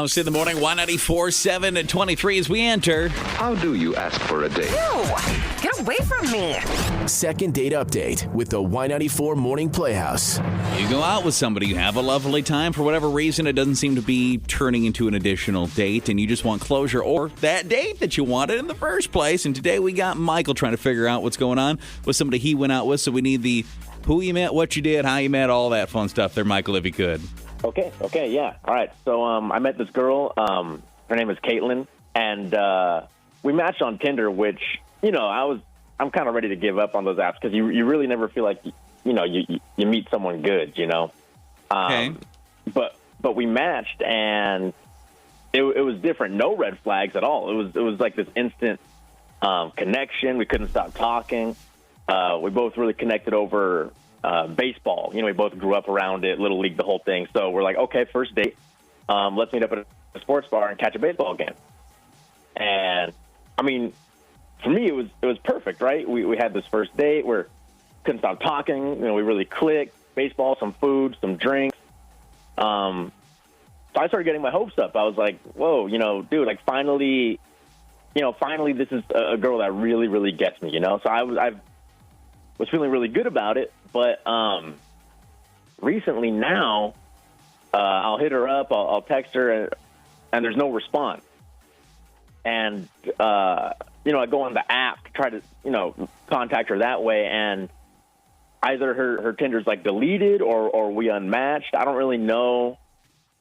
Playhouse in the morning, Y94, 7 at 23 as we enter. How do you ask for a date? Ew! Get away from me! Second date update with the Y94 Morning Playhouse. You go out with somebody, you have a lovely time. For whatever reason, it doesn't seem to be turning into an additional date, and you just want closure or that date that you wanted in the first place. And today we got Michael trying to figure out what's going on with somebody he went out with, so we need the who you met, what you did, how you met, all that fun stuff there, Michael, if you could. Okay, yeah. All right, so I met this girl. Her name is Caitlin, and we matched on Tinder, which, you know, I'm kind of ready to give up on those apps because you really never feel like, you meet someone good, you know. Okay. But we matched, and it was different. No red flags at all. It was like this instant connection. We couldn't stop talking. We both really connected over baseball. You know, we both grew up around it, Little League, the whole thing. So we're like, okay, first date, let's meet up at a sports bar and catch a baseball game. And, I mean, for me, it was perfect, right? We had this first date. We couldn't stop talking. You know, we really clicked. Baseball, some food, some drinks. So I started getting my hopes up. I was like, whoa, dude, like finally this is a girl that really, really gets me, So I was feeling really good about it. But recently now, I'll hit her up, I'll text her, and there's no response. And, I go on the app to try to, contact her that way, and either her Tinder's like deleted or we unmatched. I don't really know.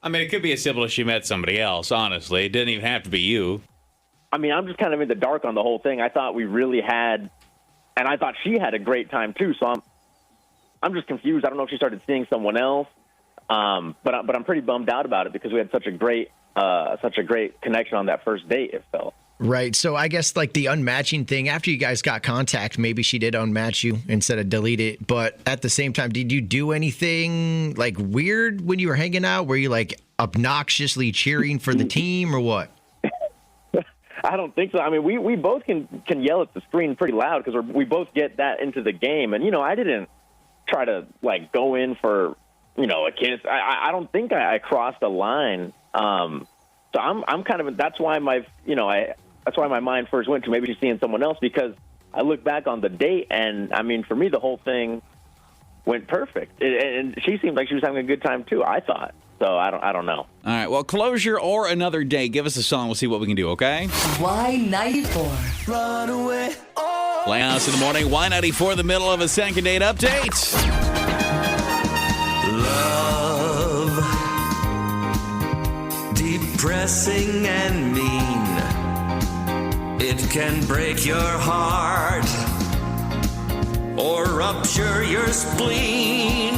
I mean, it could be as simple as she met somebody else, honestly. It didn't even have to be you. I mean, I'm just kind of in the dark on the whole thing. I thought we really had, and I thought she had a great time too, so I'm just confused. I don't know if she started seeing someone else, but I'm pretty bummed out about it because we had such a great connection on that first date, it felt. Right. So I guess like the unmatching thing, after you guys got contact, maybe she did unmatch you instead of delete it. But at the same time, did you do anything like weird when you were hanging out? Were you like obnoxiously cheering for the team or what? I don't think so. I mean, we both can yell at the screen pretty loud because we both get that into the game. And, I didn't try to like go in for, a kiss. I don't think I crossed a line. So I'm kind of, that's why that's why my mind first went to maybe she's seeing someone else, because I look back on the date and, I mean, for me, the whole thing went perfect. And she seemed like she was having a good time, too, I thought. So I don't know. All right, well, closure or another day. Give us a song. We'll see what we can do, okay? Y94. Run away. Oh. Playhouse in the morning, Y94, the middle of a second date update. Love, depressing and mean. It can break your heart or rupture your spleen.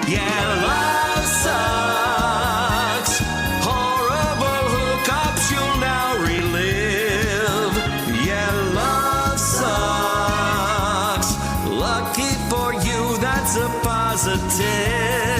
Yeah, love sucks. Horrible hookups you'll now relive. Yeah, love sucks. Lucky for you, that's a positive.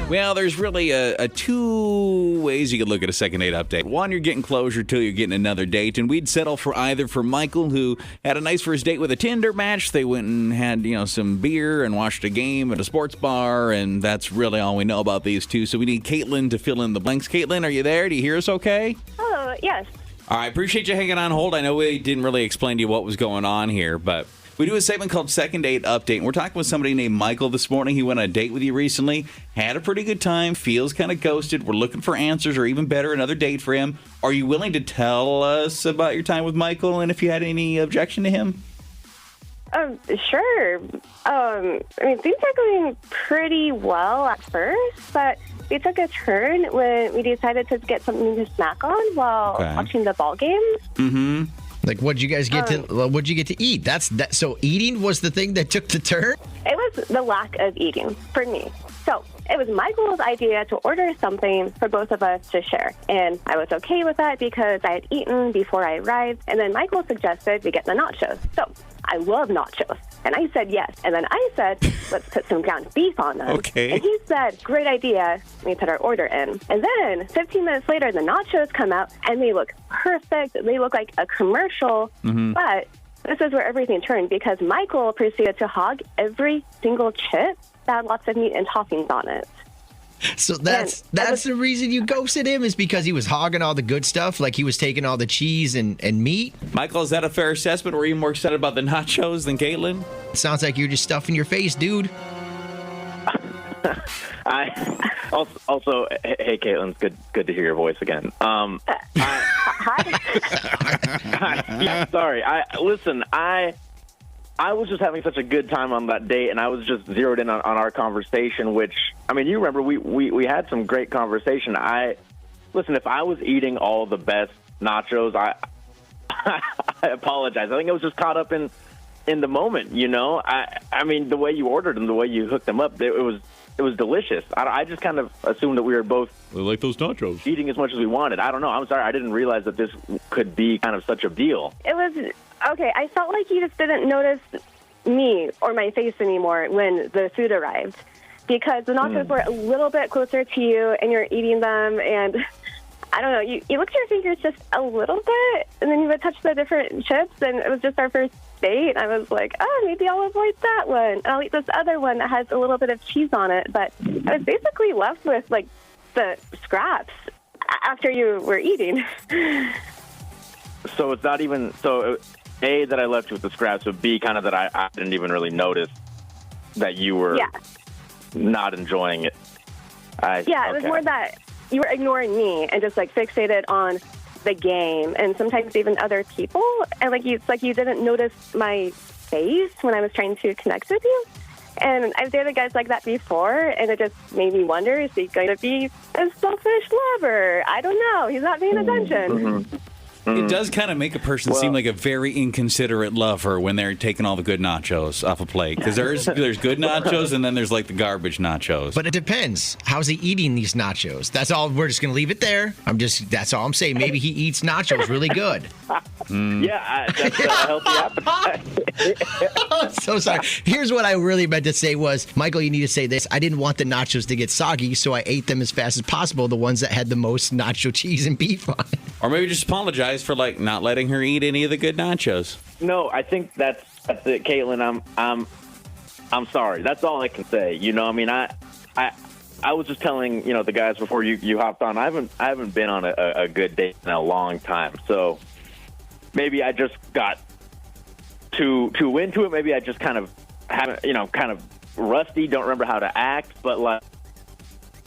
Well, there's really two ways you could look at a second date update. One, you're getting closure. Two, you're getting another date. And we'd settle for either for Michael, who had a nice first date with a Tinder match. They went and had, some beer and watched a game at a sports bar. And that's really all we know about these two. So we need Caitlin to fill in the blanks. Caitlin, are you there? Do you hear us okay? Oh, yes. All right. Appreciate you hanging on hold. I know we didn't really explain to you what was going on here, but we do a segment called Second Date Update, and we're talking with somebody named Michael this morning. He went on a date with you recently, had a pretty good time, feels kind of ghosted. We're looking for answers, or even better, another date for him. Are you willing to tell us about your time with Michael and if you had any objection to him? Sure. I mean, things are going pretty well at first, but we took a turn when we decided to get something to snack on while watching the ball game. Mm-hmm. Like, what'd you guys get what'd you get to eat? So eating was the thing that took the turn? It was the lack of eating for me. So it was Michael's idea to order something for both of us to share. And I was okay with that because I had eaten before I arrived. And then Michael suggested we get the nachos. So I love nachos. And I said yes. And then I said, let's put some ground beef on them. Okay. And he said, great idea. We put our order in. And then 15 minutes later, the nachos come out and they look perfect. They look like a commercial. Mm-hmm. But this is where everything turned because Michael proceeded to hog every single chip that had lots of meat and toppings on it. So that's the reason you ghosted him, is because he was hogging all the good stuff, like he was taking all the cheese and meat? Michael, is that a fair assessment? Were you more excited about the nachos than Caitlin? Sounds like you're just stuffing your face, dude. Also, hey, Caitlin, it's good to hear your voice again. Hi. Sorry. I was just having such a good time on that date, and I was just zeroed in on our conversation, which, I mean, you remember we had some great conversation. Listen, if I was eating all the best nachos, I apologize. I think I was just caught up in the moment, you know? I mean, the way you ordered them, the way you hooked them up, it was delicious. I just kind of assumed that we were both like those nachos, eating as much as we wanted. I don't know. I'm sorry. I didn't realize that this could be kind of such a deal. It was okay. I felt like you just didn't notice me or my face anymore when the food arrived, because the nachos were a little bit closer to you and you're eating them, and I don't know, you licked your fingers just a little bit, and then you would touch the different chips, and it was just our first date. I was like, oh, maybe I'll avoid that one, and I'll eat this other one that has a little bit of cheese on it. But I was basically left with, like, the scraps after you were eating. So it's not even, A, that I left you with the scraps, but B, kind of that I didn't even really notice that you were not enjoying it. It was more that you were ignoring me and just, like, fixated on the game and sometimes even other people. And, like, it's like you didn't notice my face when I was trying to connect with you. And I've dated guys like that before, and it just made me wonder, is he going to be a selfish lover? I don't know. He's not paying attention. Mm-hmm. It does kind of make a person seem like a very inconsiderate lover when they're taking all the good nachos off a plate. Because there's good nachos, and then there's, like, the garbage nachos. But it depends. How's he eating these nachos? That's all. We're just going to leave it there. That's all I'm saying. Maybe he eats nachos really good. Yeah, that's a healthy appetite. I'm so sorry. Here's what I really meant to say was, Michael, you need to say this. I didn't want the nachos to get soggy, so I ate them as fast as possible, the ones that had the most nacho cheese and beef on it. Or maybe just apologize for, like, not letting her eat any of the good nachos. No, I think that's it, Caitlin. I'm sorry. That's all I can say. You know, I mean, I was just telling, you know, the guys before you hopped on. I haven't been on a good date in a long time. So maybe I just got too into it. Maybe I just kind of haven't, you know, kind of rusty. Don't remember how to act. But, like,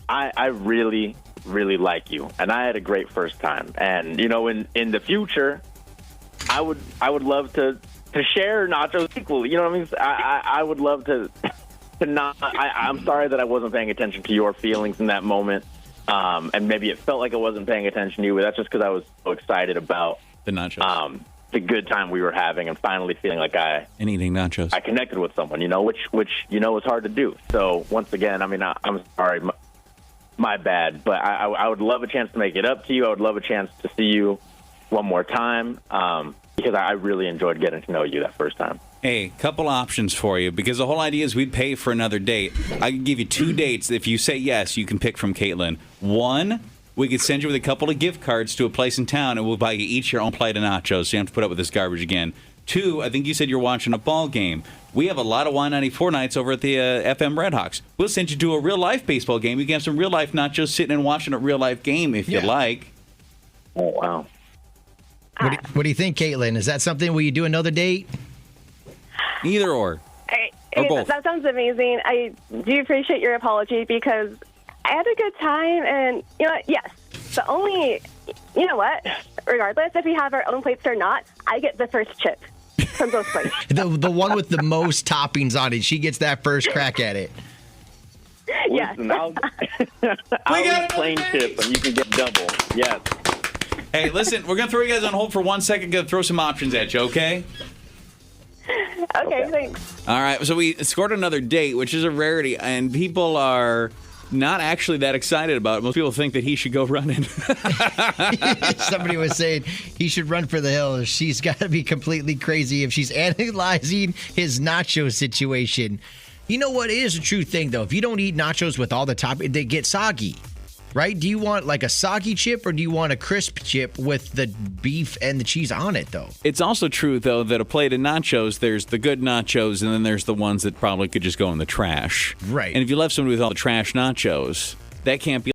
I really like you, and I had a great first time. And, you know, in the future, I would love to share nachos equally. You know what I mean? I would love to not. I'm sorry that I wasn't paying attention to your feelings in that moment, and maybe it felt like I wasn't paying attention to you. But that's just because I was so excited about the nachos, the good time we were having, and finally feeling like and eating nachos. I connected with someone, you know, which you know is hard to do. So once again, I mean, I'm sorry. My bad, but I would love a chance to make it up to you. I would love a chance to see you one more time, because I really enjoyed getting to know you that first time. Hey, couple options for you, because the whole idea is we'd pay for another date. I can give you 2 dates. If you say yes, you can pick from Caitlin. 1, we could send you with a couple of gift cards to a place in town, and we'll buy you each your own plate of nachos, so you don't have to put up with this garbage again. 2, I think you said you're watching a ball game. We have a lot of Y94 nights over at the FM Redhawks. We'll send you to a real-life baseball game. You can have some real-life nachos sitting and watching a real-life game if you like. Oh, wow. What do you think, Caitlin? Is that something? Will you do another date? Either or. Or both. That sounds amazing. I do appreciate your apology, because I had a good time, and, you know what? Yes. The only, you know what? Regardless if we have our own plates or not, I get the first chip from both plates. the one with the most toppings on it. She gets that first crack at it. Yes. Listen, I'll eat plain chip, and you can get double. Yes. Hey, listen, we're going to throw you guys on hold for 1 second. Going to throw some options at you, okay? Okay, thanks. All right, so we scored another date, which is a rarity, and people are not actually that excited about it. Most people think that he should go running. Somebody was saying he should run for the hills. She's got to be completely crazy if she's analyzing his nacho situation. You know what? It is a true thing, though. If you don't eat nachos with all the toppings, they get soggy, right? Do you want like a soggy chip, or do you want a crisp chip with the beef and the cheese on it, though? It's also true, though, that a plate of nachos, there's the good nachos, and then there's the ones that probably could just go in the trash. Right. And if you left somebody with all the trash nachos, that can't be